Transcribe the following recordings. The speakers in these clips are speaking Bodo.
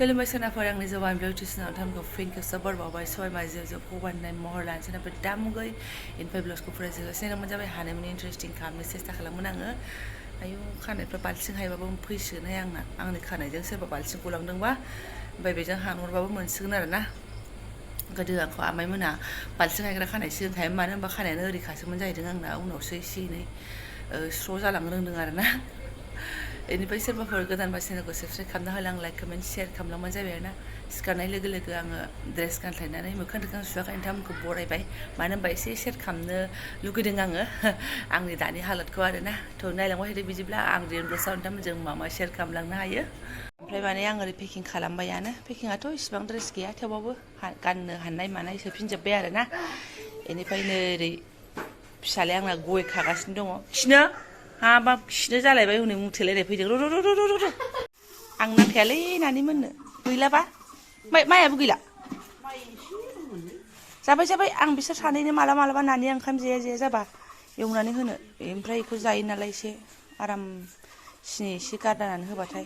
खुलुमबाय सोनाफोर आंनि जबानब्लग टिउसनाव थामखौ फिनखौ जोबोर बावबाय सय माजियाव जों हगारनाय महर लानो सोनाफोर दामुगै इनफाय ब्लग्सखौ फरायजोगासिनो जाबाय हानायमानि इन्टारेस्टिं खालामनो सेस्था खालामगोन आङो आयु खानायफ्रा बाल्थिं हायबाबो फैसिगोनहाय आंनि खानायजों सोरबा बाल्थिं गलांदोंबा ओमफ्राय बेजों हानहरबाबो मोनसिगोन आरो ना गोदो आंखौ आमाइमोना बाल्थिं हायग्रा खानायसो होनखायोमोन मानो होनबा खानायानो ओरैखासोमोन जाहैदों आंना उनावसो एसे एनै स्र' जालांनो रोंदों आरो ना बेनिफ्राय सोरबाफोर गोदानबा चेनेलखौ साबस्क्राइब खालामना होलां लाइक कमेन्ट शेयार खालामलांबानो जाबाय आरो ना सिखारनाय लोगो लोगो आङो ड्रेस गानस्लायनानै मोखां थोखां सुवाखै नोंथांमोनखौ बरायबाय मानो होनबा एसे शेयार खालामनो लुगैदों आङो आंनि दानि हालोदखौ आरो ना थ' नायलांबाय थादो बिदिब्ला आं रियेलब्लग्सआव नोंथांमोनजों मा मा शेयार खालामलांनो हायो ओमफ्राय माने आं ओरै पेकिं खालामबायानो पेकिंआथ' इसिबां ड्रेस गैया थेवबाबो गाननो हानाय मानाय सोफिनजोब्बाय आरो ना बेनिफ्राय नै ओरै फिसालाया आंना गय खागासिनो दङ खिनो हाबाब खिनो जालायबाय हनै मुथेलायनाय फैदों र' आं नांखायालै नानि मोननो गैलाबा माइयाबो गैला जाबाय आं बिसोर सानैनो मालाबा नानिया ओंखाम जाया जाबा एवनानै होनो ओमफ्राय बेखौ जायो नालाय एसे आराम सिनि एसे गारनानै होबाथाय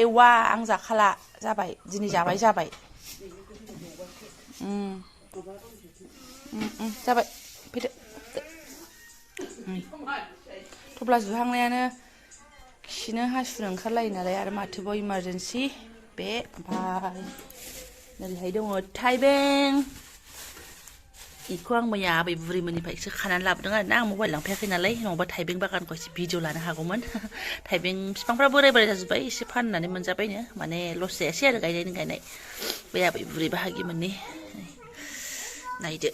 एवा आं जाखाला जाबाय दिनै जाबाय जाबाय फैदो थफ्ला जुहांनायानो खिनो हासुनो ओंखारलायो नालाय आरो माथोबाव इमारजेन्सि बे ओमफ्राय नोरैहाय दङ थाइबें बेखौ आं मैया आबै बुरैमोननिफ्रायसो खानानै लाबोदों आरो ना आं मबाइल लांफायाखै नालाय नङाबा थाइबें बागानखौ एसे भिडिअ लानो हागौमोन थाइबें बिफांफ्रा बोराय जाजोब्बाय एसे फाननानै मोनजाबायनो माने लस जायासै आरो गायनाय बे आबै बुरै बाहागिमोननि नायदो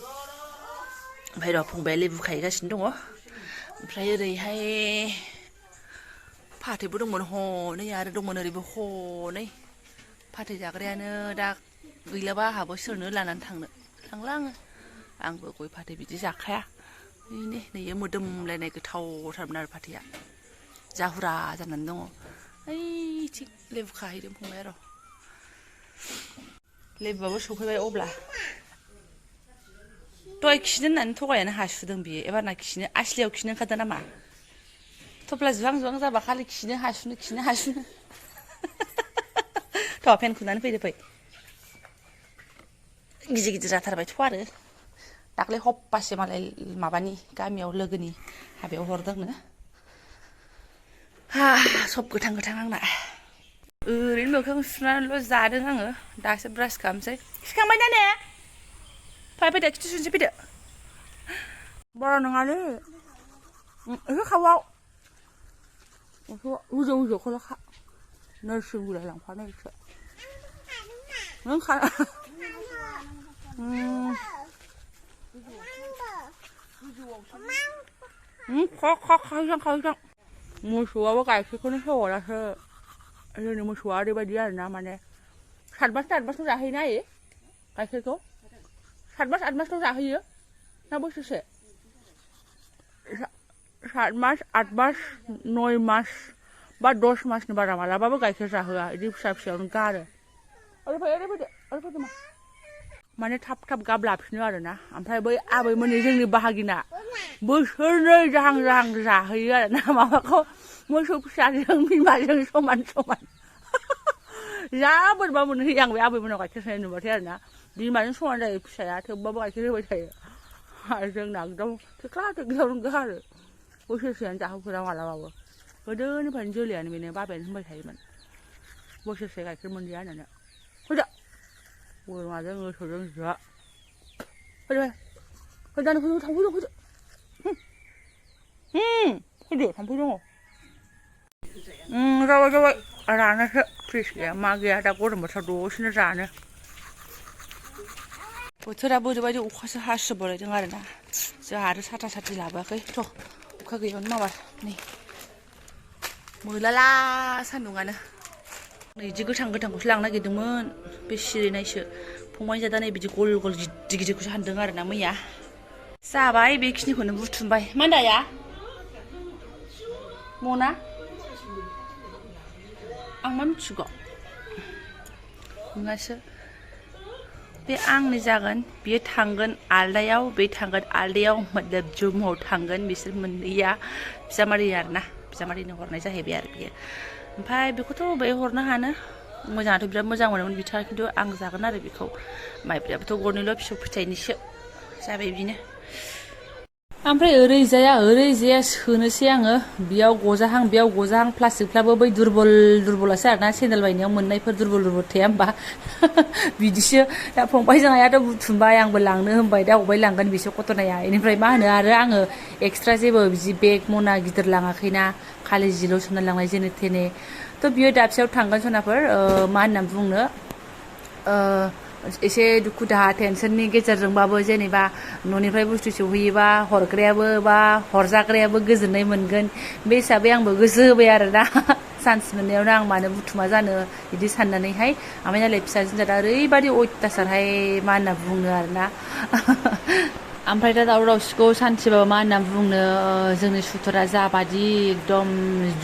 ओमफ्राय र' फंबाया लेबु खाहैगासिनो दङ ओमफ्राय ओरैहाय फाथैबो दंमोन हनै आरो दंमोन ओरैबो हनै फाथै जाग्रायानो दा गैलाबा आंहाबो सोरनो लानानै थांला आंबो गय फाथै बिदि जाखाया नैयो मोदोमलायनाय गोथावथारमोन आरो फाथैया जाहुरा जानानै दङ ओइथिं लेबु खाहैदों फंबाया र' लेबुआबो सफैबाय अब्ला दहाय खिनो होननानै थगायनानै हासुदों बियो एबारना खिनो आसलियाव खिनो ओंखारदों नामा थफ्ला जुहां जाबा खालि खिनो हासुनो थ' फेन खुनानै फैदो फै गिदिर जाथारबायथ' आरो दाख्लै हप्पासे मालाय माबानि गामियाव लोगोनि हाबायाव हरदोंनो सब गोथां आंना ओरैनो मोखां सुनानैल' जादों आङो दासो ब्रास खालामसै सिखांबाय ना ने फैदो खिथु सुनसै फैदो बारा नङालै एसे खावआव उजौ खा नोरसिं बिलाइ लांफानो एसे नों खा खाहैजां मोसौआबो गाइखेरखौनो होहरासो जोंनि मोसौआ ओरैबायदि आरोना माने 7 मास जाहैयोना गाइखेरखौ 7 मास जाहैयो ना बोसोरसे 7 मास 8 मास 9 मास बा 10 मासनि बारा मालाबाबो गाइखेर जाहोआ बिदि फिसायावनो गारो ओरै फैदो माने थाब गाब लाफिनो आरोना ओमफ्राय बै आबैमोननि जोंनि बाहागिना बोसोरनै जाहां जाहैयो आरोना माबाखौ मोसौ फिसाजों बिमाजों समान जा बोरैबा मोनहैयो आं बे आबैमोनाव गाइखेर होनाय नुबाथाय आरोना बिमाजों समान जायो फिसाया थेवबाबो गाइखेर होबाय थायो आरो जोंना एकदम थेख्लावनो गारो बोसोरसेयानो जाहोफेरा मालाबाबो गोदोनिफ्रायनो जोलैयानो बेनो बाबायानो होनबाय थायोमोन बोसोरसे गाइखेर मोनजाया होननानै फैदो बोरमाजों मोसौजों जा फैदो थांफै थांफै दङ जाबाय रानोसो फ्रिज गैया मा गैया दा गरम बोथोराव दसेनो जानो बोथोरा बोरैबायदि अखासो हास्रोबलायदों आरोना जोंहा आरो साथा लाबोआखै थ' अखा गैयाबानो माबार नै मोलाला सान्दुङानो नै बिदि गोथांखौसो लांनो नागिरदोंमोन बे सिरिनायसो फंबायनि जादा नै बिदि गल गिदिरखौसो हानदों आरोना मैया जाबाय बेखिनिखौनो बुथुमबाय मा होनदाया मना आं मा मिथिगौ नोंहासो बे आंनि जागोन बियो थांगोन आलदायाव बे थांगोन आलदायाव मतलब जम्मुआव थांगोन बिसोर मोननैया बिजामादै आरोना बिजामादैनो हरनाय जाहैबाय आरो बियो ओमफ्राय बेखौथ' बबे हरनो हानो मोजाङाथ' बिराद मोजां मोनोमोन बिथाङा खिन्थु आं जागोन आरो बेखौ माइब्रायाबोथ' गरनैल' फिसौ फिथाइनिसो जाबाय बिदिनो ओमफ्राय ओरैजाया सोनोसै आङो बेयाव गजाहां प्लास्टिकफ्राबो बै दुरबलासो आरोना सेन्देल बायनायाव मोननायफोर दुरबल थाया होमबा बिदिसो दा फंबायजों आइयाथ' बुथुमबाय आंबो लांनो होनबाय दा अबाय लांगोन बिसोर कटनाया बेनिफ्राय मा होनो आरो आङो एक्सट्रा जेबो बिदि बेग मना गिदिर लाङाखैना खालि जिल' सोना लांनाय जेने थेने थ' बियो दाबसेयाव थांगोन सनाफोर मा होनना बुंनो एसे दुखु दाहा टेनसननि गेजेरजोंबाबो जेनेबा न'निफ्राय बुस्थु सौहैयोबा हरग्रायाबो बा हरजाग्रायाबो गोजोननाय मोनगोन बे हिसाबै आंबो गोसो होबाय आरोना चान्स मोननायावनो आं मानो बुथुमा जानो बिदि साननानैहाय ओमफ्राय नालाय फिसाजों दा ओरैबादि अयथासारहाय मा होनना बुंनो आरोना ओमफ्राय दा दावराव दावसिखौ सान्थिबाबो मा होनना बुंनो जोंनि सुथुरा जाबादि एकदम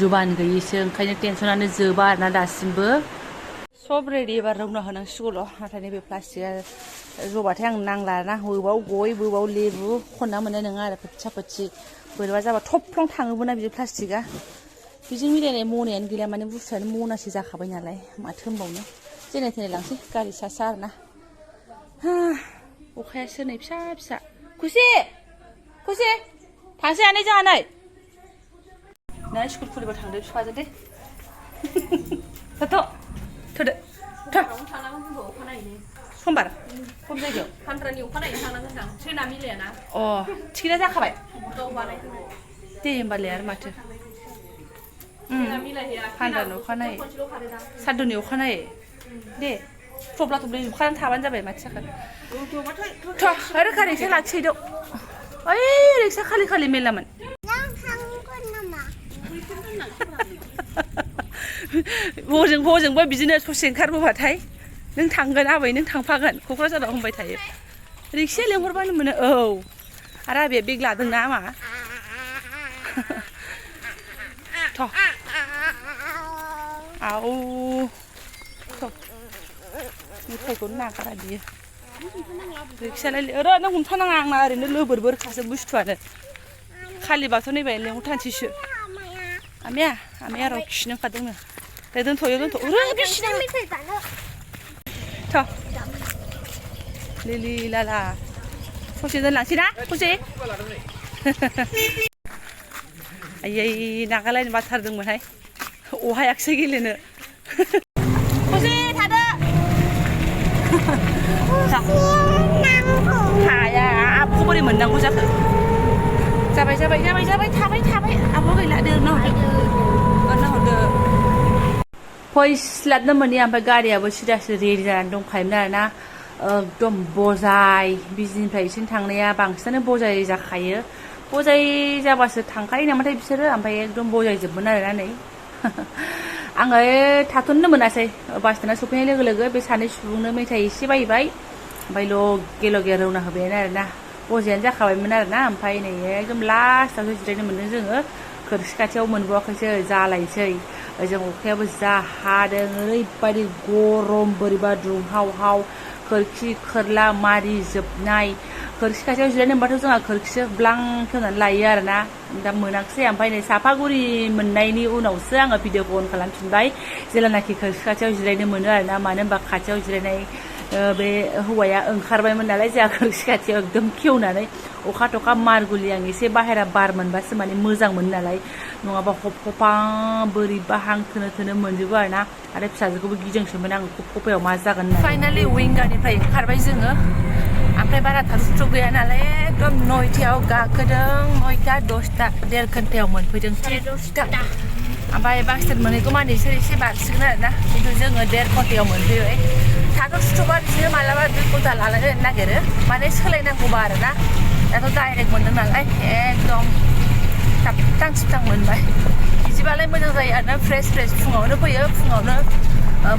जुबान गैयिसो ओंखायनो टेनसनानो जोबा आरोना दासिमबो सब रेडि एबार रौना होनांसिगौल' नाथाय नैबे प्लास्टिकआ जबाथाय आं नांला ना बबाव गय बबाव लेबु खनना मोननाय नङा आरो फोथि बोरैबा जाबा थफ्लं थाङोबो ना बिदि प्लास्टिकआ बेजों मिलायनाय मनायानो गैला माने बुस्थुआनो मनासो जाखाबाय नालाय माथो होनबावनो जेने थेने लांसै गारि सा आरोना अखायासो नै फिसा खुसि थांसै आनै जोंहा नै ना स्कुल खुलिबा थांदो बिफाजों दे थोदो समबार खम जायगायाव फानद्रानि अखानायै थांनांगोन दां ट्रेना मिलायाना थिखिना जाखाबाय गाव बानायदों दे होमबालाय आरो माथो फानद्रानि अखानायै सानदुनि अखानायै दे थब्ला थब्लि जुखानानै थाबानो जाबाय माथो जाखो रोखा रिक्सा लाखिहैदो ओइ रिक्सा खालि मेरलामोन बजोंबो बिदिनो ससे ओंखारबोबाथाय नों थांगोन आबै नों थांफागोन क'क्राझाराव होनबाय थायो रिक्साया लेंहरबानो मोनो आरो आबैया बेग लादोंना मा मेथाइखौनो नागारा बियो रिक्सायालाय नों हमथानाङा आंना ओरैनो लोबोरबोरखासो बुस्थुआनो खालिबाथ' नैबे लेंहरथारसैसो आमाया र' खिनो ओंखारदोंनो दे दोनथ' लिलि लाला ससे दोनलांसै ना ससे आयै नागालायनो बाथारदोंमोनहाय अहायाखिसै गेलेनो ससे थादो हाया आब'खौ बोरै मोननांगौ जाखो जाबाय थाबाय आब' गैला दोननो हरदो फैस्लाबनो मोनि ओमफ्राय गारियाबो सिदासो रेडि जानानै दंखायोमोन आरोना एकदम बजाय बिजनिनिफ्राय बिसिम थांनाया बांसिनानो बजाय जाखायो बजाय जाबासो थांखायो नामाथाय बिसोरो ओमफ्राय एकदम बजायजोबमोन आरोना नै आङो थाथ'नो मोनासै बास स्टेन्डआव सफैनाय लोगो बे सानै सुबुंनो मेथाइ एसे बायबाय ओमफ्राय लगे रौना होबायानो आरोना बजायानो जाखाबायमोन आरोना ओमफ्राय नै एकदम लास्टआवसो जिरायनो मोनदों जोङो खोरखि खाथियाव मोनबावाखैसो जालायसै ओजों अखायाबो जा हादों ओरैबायदि गरम बोरैबा दुंहाव खोरखि खोरला मारि जोबनाय खोरखि खाथियाव जिरायनो मोनबाथ' जोंहा खोरखिसो ब्लां खेवनानै लायो आरोना दा मोनाखिसै ओमफ्राय नै सापागुरि मोननायनि उनावसो आङो भिडिअखौ अन खालामफिनबाय जेब्लानाखि खोरखि खाथियाव जिरायनो मोनो आरोना मानो होनबा खाथियाव जिरायनाय बे हौवाया ओंखारबायमोन नालाय जोंहा खोरखि खाथियाव एकदम खेवनानै अखा थखा मारगुलि आं एसे बाहेरा बार मोनबासो माने मोजां मोनो नालाय नङाबा हपा बोरैबा हां थोनो मोनजोबो आरोना आरो फिसाजोखौबो गिदिंसोमोन आं खफायाव मा जागोन फाइनालि विंगारनिफ्राय ओंखारबाय जोङो ओमफ्राय बारा थारुथ' गैया नालाय एकदम 9थायाव गाखोदों 9ता 10ता 1.5 घन्टायाव मोनफैदों 10ता ओमफ्राय बास स्टेन्ड मोनहैगौ मानि बिसोर एसे बारसिगोन आरोना खिन्थु जोङो 1.5 घन्टायाव मोनफैबाय थाथ'बा बिदिनो मालाबा 2 घन्टा लालायनो नागिरो माने सोलायनांगौबा आरोना दाथ' डाइरेक्ट मोनदों नालाय एकदम थिबथां मोनबाय बिदिबालाय मोजां जायो आरोना फ्रेस फुङावनो फैयो फुङावनो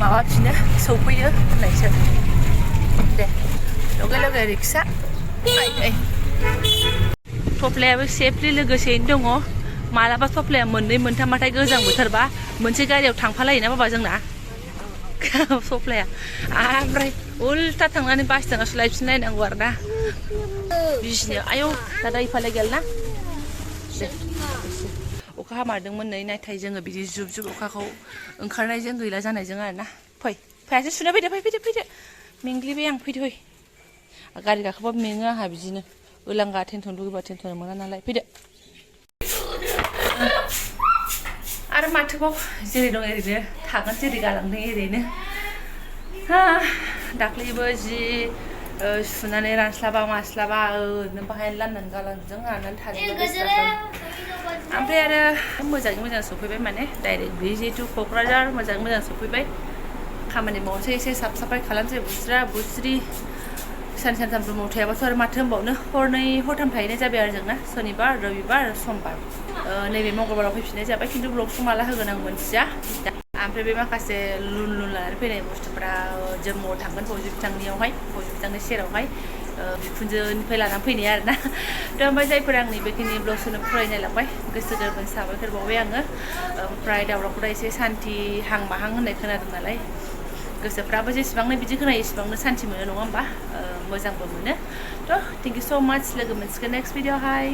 माबाफिनो सौफैयो होननायसो दे लगे रिक्सा थफ्लायाबो सेफलि लोगोसेयैनो दङ मालाबा थफ्लाया मोननै मोनथामबाथाय गोजां बोथोरबा मोनसे गारियाव थांफालायोना बाबा जोंना थफ्लाया ओमफ्राय उल्था थांनानै बास स्टेन्डआवसो लायफिनलायनांगौ आरोना बिजनियाव आयौ दादा इफाले गेलना अखा हामारदोंमोन नै नाथाय जोङो बिदि जुब अखाखौ ओंखारनायजों गैला जानायजों आरोना फै फैयासै सुना फैदो मेंग्लिबाय आं फैदो फै गारि गाखोबा मेङो आंहा बिदिनो ओलांगा टेनसन लुगैबा टेनसन मोना नालाय फैदो आरो माथोबाव जेरै दं ओरैनो थागोन जेरै गालांदों ओरैनो दाख्लैबो जि सुनानै रानस्लाबा मास्लाबा ओरैनो बाहाय लामनानै गालांजों राननानै थाजोबबाय ओमफ्राय आरो मोजाङै मोजां सफैबाय माने डाइरेक्ट बे जिहेतु क'क्राझार मोजाङै मोजां सफैबाय खामानि मावनोसै एसे साफ साफाय खालामसै बुस्रि सानथाम रुमाव थायाबाथ' आरो माथो होनबावनो हरनै हरथाम थाहैनाय जाबाय आरो जोंना सनिबार रबिबार समबार नैबे मंगलबाराव फैफिननाय जाबाय खिन्थु ब्लगखौ माला होगोन आं मोनथिया ओमफ्राय बे माखासे लुन लानानै फैनाय बुस्थुफ्रा जम्मुआव थांगोन फौजि बिथांनि सेरावहाय बिखुनजोनिफ्राय लानानै फैनाय आरोना ओमफ्राय जायफोर आंनि बेखिनि ब्लग सोनो फरायनाय लांबाय गोसो गोरबोनि साबायखर बावबाय आङो ओमफ्राय दावरावखौदा एसे सान्थि हां माहां होननाय खोनादों नालाय गोसोफ्राबो जेसेबांनो बिदि खोनायो एसेबांनो सान्थि मोनो नङा होमबा मोजांबो मोनो थ' थेंक इउ स' माच लोगो मोनसिगोन नेक्स्ट भिडिअ'हाय